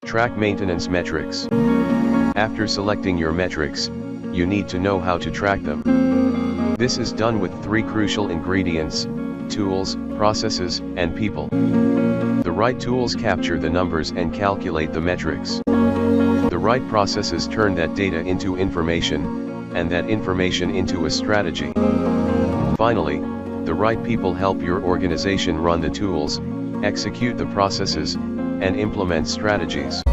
Track maintenance metrics. After selecting your metrics, you need to know how to track them. This is done with three crucial ingredients: tools, processes, and people. The right tools capture the numbers and calculate the metrics. The right processes turn that data into information, and that information into a strategy. Finally, the right people help your organization run the tools, execute the processes, and implement strategies.